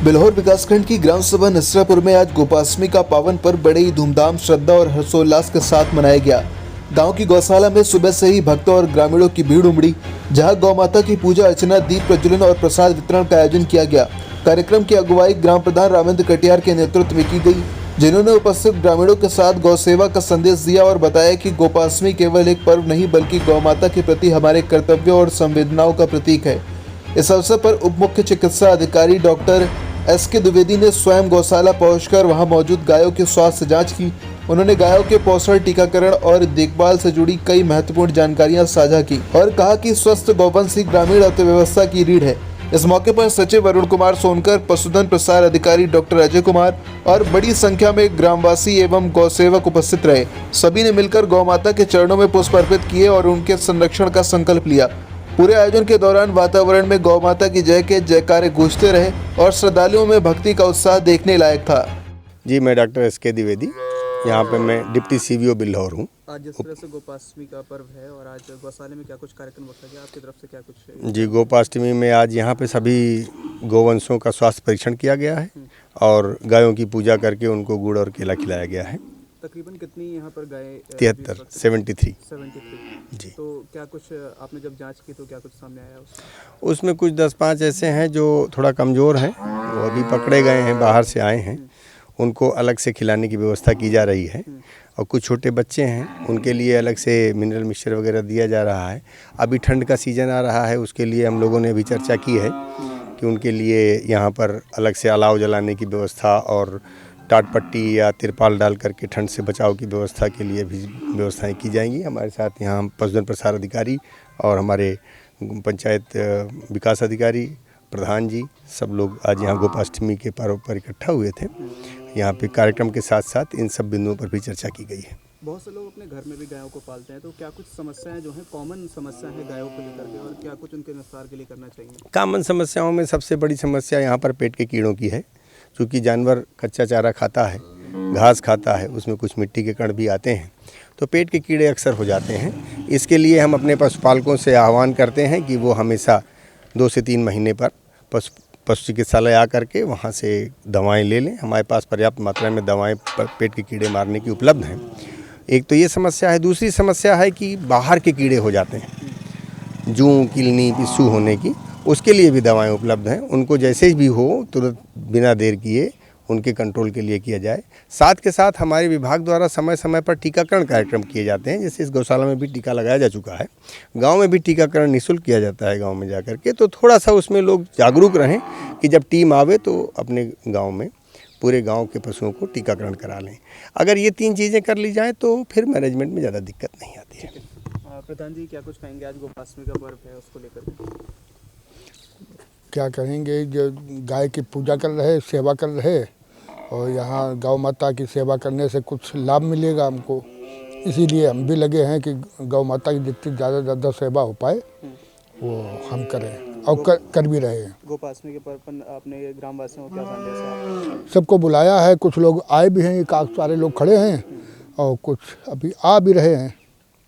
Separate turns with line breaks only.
बिल्हौर विकासखंड की ग्राम सभा नसरापुर में आज गोपाष्टमी का पावन पर्व बड़े ही धूमधाम, श्रद्धा और हर्षोल्लास के साथ मनाया गया। गांव की गौशाला में सुबह से ही भक्तों और ग्रामीणों की भीड़ उमड़ी, जहां गौ माता की पूजा अर्चना, दीप प्रज्वलन और प्रसाद वितरण का आयोजन किया गया। कार्यक्रम की अगुवाई ग्राम प्रधान रामेंद्र कटियार के नेतृत्व में की गई, जिन्होंने उपस्थित ग्रामीणों के साथ गौ सेवा का संदेश दिया और बताया कि गोपाष्टमी केवल एक पर्व नहीं बल्कि गौ माता के प्रति हमारे कर्तव्यों और संवेदनाओं का प्रतीक है। इस अवसर पर उप मुख्य चिकित्सा अधिकारी डॉक्टर SK द्विवेदी ने स्वयं गौशाला पहुंचकर वहां मौजूद गायों की स्वास्थ्य जांच की। उन्होंने गायों के पोषण, टीकाकरण और देखभाल से जुड़ी कई महत्वपूर्ण जानकारियां साझा की और कहा कि स्वस्थ गौवंश ही ग्रामीण अर्थव्यवस्था की रीढ़ है। इस मौके पर सचिव अरुण कुमार सोनकर, पशुधन प्रसार अधिकारी डॉक्टर अजय कुमार और बड़ी संख्या में ग्रामवासी एवं गौसेवक उपस्थित रहे। सभी ने मिलकर गौ माता के चरणों में पुष्प अर्पित किए और उनके संरक्षण का संकल्प लिया। पूरे आयोजन के दौरान वातावरण में गौ माता की जय के जयकारे गूंजते रहे और श्रद्धालुओं में भक्ति का उत्साह देखने लायक था।
जी, मैं डॉक्टर SK द्विवेदी, यहाँ पे मैं डिप्टी CVO बिल्हौर हूँ।
आज जिस तरह से गोपाष्टमी का पर्व है और आज गौशाले में क्या कुछ कार्यक्रम रखा गया, आपकी तरफ से क्या कुछ?
जी, गोपाष्टमी में आज यहाँ पे सभी गोवंशों का स्वास्थ्य परीक्षण किया गया है और गायों की पूजा करके उनको गुड़ और केला खिलाया गया है।
तकरीबन कितनी यहाँ पर गाय?
73। जी।
तो क्या कुछ आपने जब जांच की तो क्या कुछ सामने आया
उसमें कुछ 10-5 ऐसे हैं जो थोड़ा कमज़ोर हैं, वो अभी पकड़े गए हैं, बाहर से आए हैं, उनको अलग से खिलाने की व्यवस्था की जा रही है। और कुछ छोटे बच्चे हैं, उनके लिए अलग से मिनरल मिक्सचर वगैरह दिया जा रहा है। अभी ठंड का सीज़न आ रहा है, उसके लिए हम लोगों ने अभी चर्चा की है कि उनके लिए यहाँ पर अलग से अलाव जलाने की व्यवस्था और टाट पट्टी या तिरपाल डाल करके ठंड से बचाव की व्यवस्था के लिए भी व्यवस्थाएं की जाएंगी। हमारे साथ यहाँ पशुधन प्रसार अधिकारी और हमारे पंचायत विकास अधिकारी, प्रधान जी, सब लोग आज यहाँ गोपाष्टमी के पर्व पर इकट्ठा हुए थे। यहाँ पे कार्यक्रम के साथ साथ इन सब बिंदुओं पर भी चर्चा की गई है।
बहुत से लोग अपने घर में भी गायों को पालते हैं, तो क्या कुछ समस्याएं जो हैं, कॉमन समस्या है गायों को लेकर के, और क्या कुछ उनके निस्तार के लिए करना चाहिए?
कॉमन समस्याओं में सबसे बड़ी समस्या यहाँ पर पेट के कीड़ों की है। चूँकि जानवर कच्चा चारा खाता है, घास खाता है, उसमें कुछ मिट्टी के कण भी आते हैं, तो पेट के कीड़े अक्सर हो जाते हैं। इसके लिए हम अपने पशुपालकों से आह्वान करते हैं कि वो हमेशा 2 से 3 महीने पर पशु चिकित्सालय आ करके वहाँ से दवाएं ले लें। हमारे पास पर्याप्त मात्रा में दवाएं पेट के कीड़े मारने की उपलब्ध हैं। एक तो ये समस्या है। दूसरी समस्या है कि बाहर के कीड़े हो जाते हैं, जूं, किलनी, पिस्सू होने की, उसके लिए भी दवाएं उपलब्ध हैं। उनको जैसे भी हो तुरंत बिना देर किए उनके कंट्रोल के लिए किया जाए। साथ के साथ हमारे विभाग द्वारा समय समय पर टीकाकरण कार्यक्रम किए जाते हैं। जैसे इस गौशाला में भी टीका लगाया जा चुका है, गांव में भी टीकाकरण निःशुल्क किया जाता है गांव में जाकर के। तो थोड़ा सा उसमें लोग जागरूक रहें कि जब टीम आवे तो अपने गाँव में पूरे गाँव के पशुओं को टीकाकरण करा लें। अगर ये 3 चीज़ें कर ली जाएँ तो फिर मैनेजमेंट में ज़्यादा दिक्कत नहीं आती है।
प्रधान जी, क्या कुछ कहेंगे? आज गोपाष्टमी का पर्व है, उसको लेकर
क्या कहेंगे? जो गाय की पूजा कर रहे, सेवा कर रहे, और यहाँ गौ माता की सेवा करने से कुछ लाभ मिलेगा हमको, इसीलिए हम भी लगे हैं कि गौ माता की जितनी ज़्यादा से ज़्यादा सेवा हो पाए वो हम करें और कर भी रहे हैं।
गोपाष्टमी के पर्व पर आपने ग्रामवासियों को क्या संदेश है?
सबको बुलाया है, कुछ लोग आए भी हैं, काफ़ी सारे लोग खड़े हैं और कुछ अभी आ भी रहे हैं।